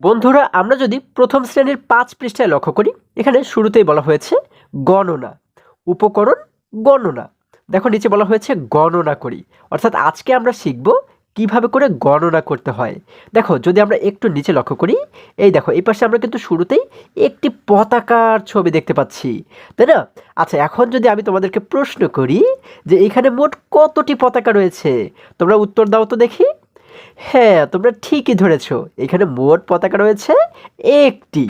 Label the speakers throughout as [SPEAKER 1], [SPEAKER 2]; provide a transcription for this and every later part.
[SPEAKER 1] বন্ধুরা, আমরা যদি প্রথম শ্রেণীর 5 পৃষ্ঠায় লক্ষ্য করি, এখানে শুরুতেই বলা হয়েছে গণনা, উপকরণ, গণনা। দেখো নিচে বলা হয়েছে গণনা করি, অর্থাৎ আজকে আমরা শিখব কিভাবে করে গণনা করতে হয়। দেখো যদি আমরা একটু নিচে লক্ষ্য করি, এই দেখো এই পাশে আমরা কিন্তু শুরুতেই একটি পতাকার ছবি দেখতে পাচ্ছি, তাই না? আচ্ছা, এখন যদি আমি তোমাদেরকে প্রশ্ন করি যে এখানে মোট কতটি পতাকা রয়েছে, তোমরা উত্তর দাও তো দেখি। হ্যাঁ, তোমরা ঠিকই ধরেছো, এখানে মোট পতাকা রয়েছে একটি,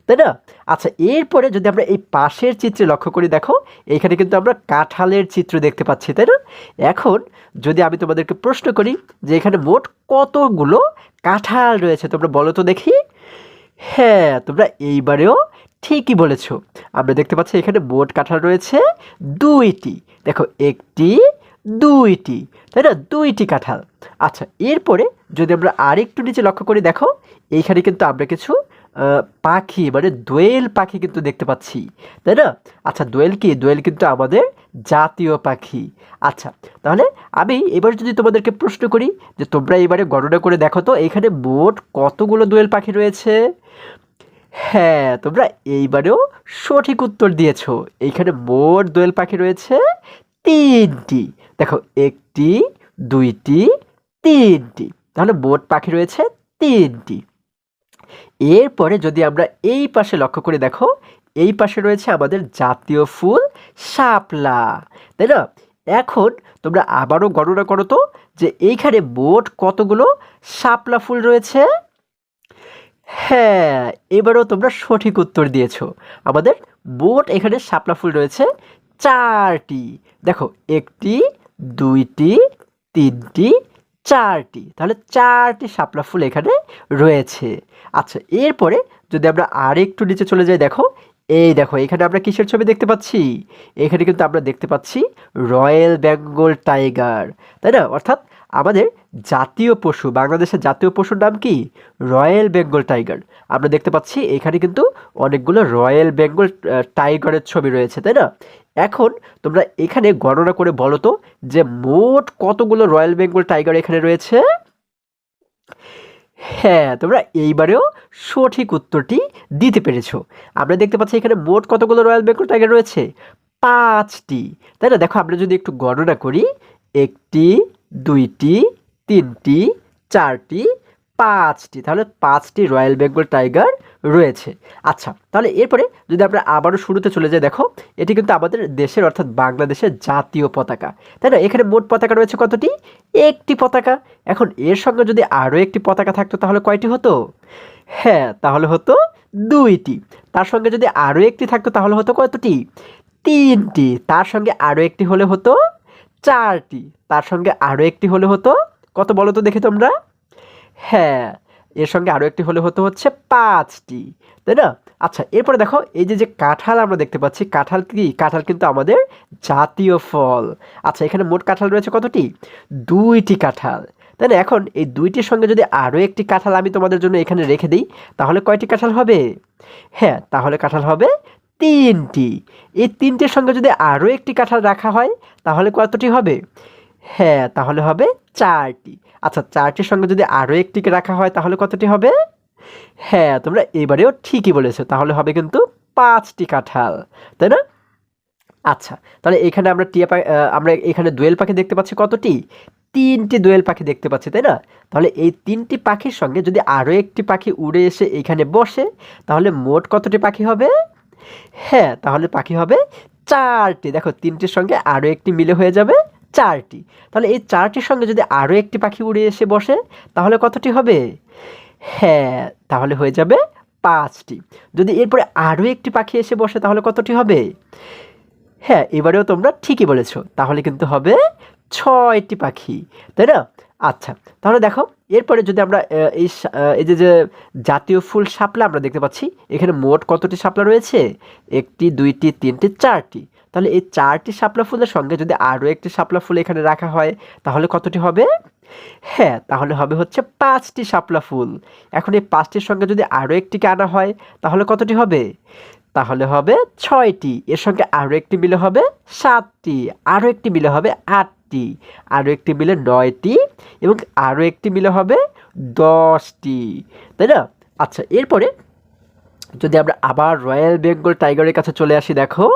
[SPEAKER 1] তাই না? আচ্ছা, এরপরে যদি আমরা এই পাশের চিত্রে লক্ষ্য করি, দেখো এখানে কিন্তু আমরা কাঁঠালের চিত্র দেখতে পাচ্ছি, তাই না? এখন যদি আমি তোমাদেরকে প্রশ্ন করি যে এখানে মোট কতগুলো কাঁঠাল রয়েছে, তোমরা বলো তো দেখি। হ্যাঁ, তোমরা এইবারেও ঠিকই বলেছো, আমরা দেখতে পাচ্ছি এখানে মোট কাঁঠাল রয়েছে দুইটি। দেখো একটি, দুইটি, তাই না? দুইটি কাঁঠাল। আচ্ছা, এরপরে যদি আমরা আরেকটু নিচে লক্ষ্য করি, দেখো এইখানে কিন্তু আমরা কিছু পাখি মানে দোয়েল পাখি কিন্তু দেখতে পাচ্ছি, তাই না? আচ্ছা, দোয়েল কি? দোয়েল কিন্তু আমাদের জাতীয় পাখি। আচ্ছা, তাহলে আমি এবার যদি তোমাদেরকে প্রশ্ন করি যে তোমরা এবারে গণনা করে দেখো তো এখানে মোট কতগুলো দোয়েল পাখি রয়েছে। হ্যাঁ, তোমরা এইবারেও সঠিক উত্তর দিয়েছো, এইখানে মোট দোয়েল পাখি রয়েছে তিনটি। দেখো একটি, দুইটি, তিনটি, তাহলে মোট পাখি রয়েছে তিনটি। এরপরে যদি আমরা এই পাশে লক্ষ্য করে দেখো, এই পাশে রয়েছে আমাদের জাতীয় ফুল শাপলা, তাই না? এখন তোমরা আবারও গণনা করো তো যে এইখানে মোট কতগুলো শাপলা ফুল রয়েছে। হ্যাঁ, এবারেও তোমরা সঠিক উত্তর দিয়েছো, আমাদের মোট এখানে শাপলা ফুল রয়েছে চারটি। দেখো একটি, দুইটি, তিনটি, চারটি, তাহলে চারটি শাপলা ফুল এখানে রয়েছে। আচ্ছা, এরপরে যদি আমরা আর একটু নিচে চলে যাই, দেখো এই দেখো এখানে আমরা কিসের ছবি দেখতে পাচ্ছি। এখানে কিন্তু আমরা দেখতে পাচ্ছি রয়্যাল বেঙ্গল টাইগার, তাই না? অর্থাৎ আমাদের জাতীয় পশু, বাংলাদেশের জাতীয় পশুর নাম কি? Royal Bengal tiger. আমরা দেখতে পাচ্ছি এখানে কিন্তু অনেকগুলো রয়্যাল বেঙ্গল টাইগারের ছবি রয়েছে, তাই না? এখন তোমরা এখানে গণনা করে বলো তো যে মোট কতগুলো রয়্যাল বেঙ্গল টাইগার এখানে রয়েছে। হ্যাঁ, তোমরা এইবারেও সঠিক উত্তরটি দিতে পেরেছো। আমরা দেখতে পাচ্ছি এখানে মোট কতগুলো রয়্যাল বেঙ্গল টাইগার রয়েছে, পাঁচটি, তাই না? দেখো আমরা যদি একটু গণনা করি, একটি, দুইটি, তিনটি, চারটি, পাঁচটি, তাহলে পাঁচটি রয়্যাল বেঙ্গল টাইগার রয়েছে। আচ্ছা, তাহলে এরপরে যদি আমরা আবারও শুরুতে চলে যাই, দেখো এটি কিন্তু আমাদের দেশের অর্থাৎ বাংলাদেশের জাতীয় পতাকা, তাই না? এখানে মোট পতাকা রয়েছে কতটি? একটি পতাকা। এখন এর সঙ্গে যদি আরও একটি পতাকা থাকতো তাহলে কয়টি হতো? হ্যাঁ, তাহলে হতো দুইটি। তার সঙ্গে যদি আরও একটি থাকতো তাহলে হতো কতটি? তিনটি। তার সঙ্গে আরও একটি হলে হতো চারটি। তার সঙ্গে আরও একটি হলে হতো কত বলো তো দেখি তোমরা। হ্যাঁ, এর সঙ্গে আরও একটি হলে হতো হচ্ছে পাঁচটি, তাই না? আচ্ছা, এরপরে দেখো এই যে যে কাঁঠাল আমরা দেখতে পাচ্ছি, কাঁঠাল কি? কাঁঠাল কিন্তু আমাদের জাতীয় ফল। আচ্ছা, এখানে মোট কাঁঠাল রয়েছে কতটি? দুইটি কাঁঠাল, তাই না? এখন এই দুইটির সঙ্গে যদি আরও একটি কাঁঠাল আমি তোমাদের জন্য এখানে রেখে দিই তাহলে কয়টি কাঁঠাল হবে? হ্যাঁ, তাহলে কাঁঠাল হবে তিনটি। এই তিনটির সঙ্গে যদি আরও একটি কাঁঠাল রাখা হয় তাহলে কতটি হবে? হ্যাঁ, তাহলে হবে চারটি। আচ্ছা, চারটির সঙ্গে যদি আরও একটিকে রাখা হয় তাহলে কতটি হবে? হ্যাঁ, তোমরা এবারেও ঠিকই বলেছো, তাহলে হবে কিন্তু পাঁচটি কাঁঠাল, তাই না? আচ্ছা, তাহলে এখানে আমরা আমরা এখানে দোয়েল পাখি দেখতে পাচ্ছি কতটি? তিনটি দোয়েল পাখি দেখতে পাচ্ছি, তাই না? তাহলে এই তিনটি পাখির সঙ্গে যদি আরও একটি পাখি উড়ে এসে এখানে বসে তাহলে মোট কতটি পাখি হবে? হ্যাঁ, তাহলে পাখি হবে চারটি। দেখো তিনটির সঙ্গে আরও একটি মিলে হয়ে যাবে চারটি। তাহলে এই চারটির সঙ্গে যদি আরও একটি পাখি উড়ে এসে বসে তাহলে কতটি হবে? হ্যাঁ, তাহলে হয়ে যাবে পাঁচটি। যদি এরপরে আরও একটি পাখি এসে বসে তাহলে কতটি হবে? হ্যাঁ, এবারেও তোমরা ঠিকই বলেছো, তাহলে কিন্তু হবে ছয়টি পাখি, তাই না? আচ্ছা, তাহলে দেখো এরপরে যদি আমরা এই যে যে জাতীয় ফুল শাপলা আমরা দেখতে পাচ্ছি, এখানে মোট কতটি শাপলা রয়েছে? একটি, দুইটি, তিনটি, চারটি। তাহলে এই চারটি শাপলা ফুলের সঙ্গে যদি আরও একটি শাপলা ফুল এখানে রাখা হয় তাহলে কতটি হবে? হ্যাঁ, তাহলে হবে হচ্ছে পাঁচটি শাপলা ফুল। এখন এই পাঁচটির সঙ্গে যদি আরও একটিকে আনা হয় তাহলে কতটি হবে? তাহলে হবে ছয়টি। এর সঙ্গে আরও একটি মিলে হবে সাতটি, আরও একটি মিলে হবে আটটি, আরও একটি মিলে নয়টি এবং আরও একটি মিলে হবে 10টি, তাই না? আচ্ছা, এরপরে যদি আমরা আবার রয়্যাল বেঙ্গল টাইগারের কাছে চলে আসি, দেখো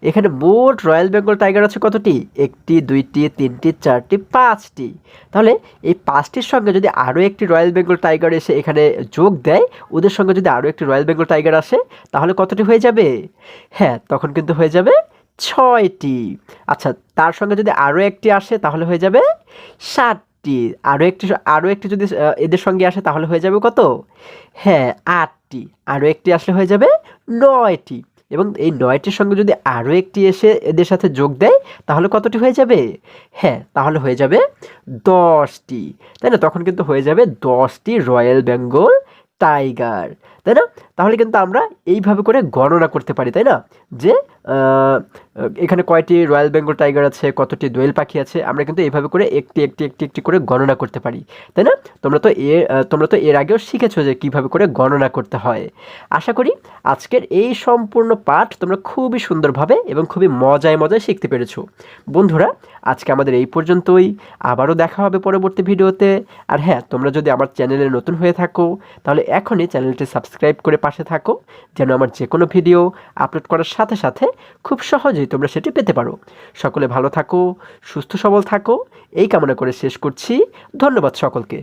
[SPEAKER 1] এখানে মোট রয়্যাল বেঙ্গল টাইগার আছে কতটি? 1টি, 2টি, 3টি, 4টি, 5টি। তাহলে এই 5টির সঙ্গে যদি আরও একটি রয়্যাল বেঙ্গল টাইগার এসে এখানে যোগ দেয়, ওদের সঙ্গে যদি আরও একটি রয়্যাল বেঙ্গল টাইগার আসে, তাহলে কতটি হয়ে যাবে? হ্যাঁ, তখন কিন্তু হয়ে যাবে 6টি। আচ্ছা, তার সঙ্গে যদি আরও একটি আসে তাহলে হয়ে যাবে 7টি। আরও একটি যদি এদের সঙ্গে আসে তাহলে হয়ে যাবে কত? হ্যাঁ, 8টি। আরও একটি আসলে হয়ে যাবে 9টি। এবং এই 9টির সঙ্গে যদি আরও একটি এসে এদের সাথে যোগ দেয় তাহলে কতটি হয়ে যাবে? হ্যাঁ, তাহলে হয়ে যাবে 10টি। তাই না? তখন কিন্তু হয়ে যাবে 10টি রয়্যাল বেঙ্গল টাইগার, তাই না? তাহলে কিন্তু আমরা এইভাবে করে গণনা করতে পারি, তাই না? যে এখানে কয়টি রয়্যাল বেঙ্গল টাইগার আছে, কতটি দোয়েল পাখি আছে, আমরা কিন্তু এইভাবে করে একটি একটি একটি একটি করে গণনা করতে পারি, তাই না? তোমরা তো এর আগেও শিখেছো যে কীভাবে করে গণনা করতে হয়। আশা করি আজকের এই সম্পূর্ণ পাঠ তোমরা খুবই সুন্দরভাবে এবং খুবই মজায় মজায় শিখতে পেরেছো। বন্ধুরা, আজকে আমাদের এই পর্যন্তই। আবারও দেখা হবে পরবর্তী ভিডিওতে। আর হ্যাঁ, তোমরা যদি আমার চ্যানেলে নতুন হয়ে থাকো তাহলে এখনই চ্যানেলটি সাবস্ক্রাইব করে পাশে থাকো, যেন আমার যে কোনো ভিডিও আপলোড করার সাথে সাথে খুব সহজেই তোমরা সেটি পেতে পারো। সকলে ভালো থাকো, সুস্থ সবল থাকো, এই কামনা করে শেষ করছি। ধন্যবাদ সকলকে।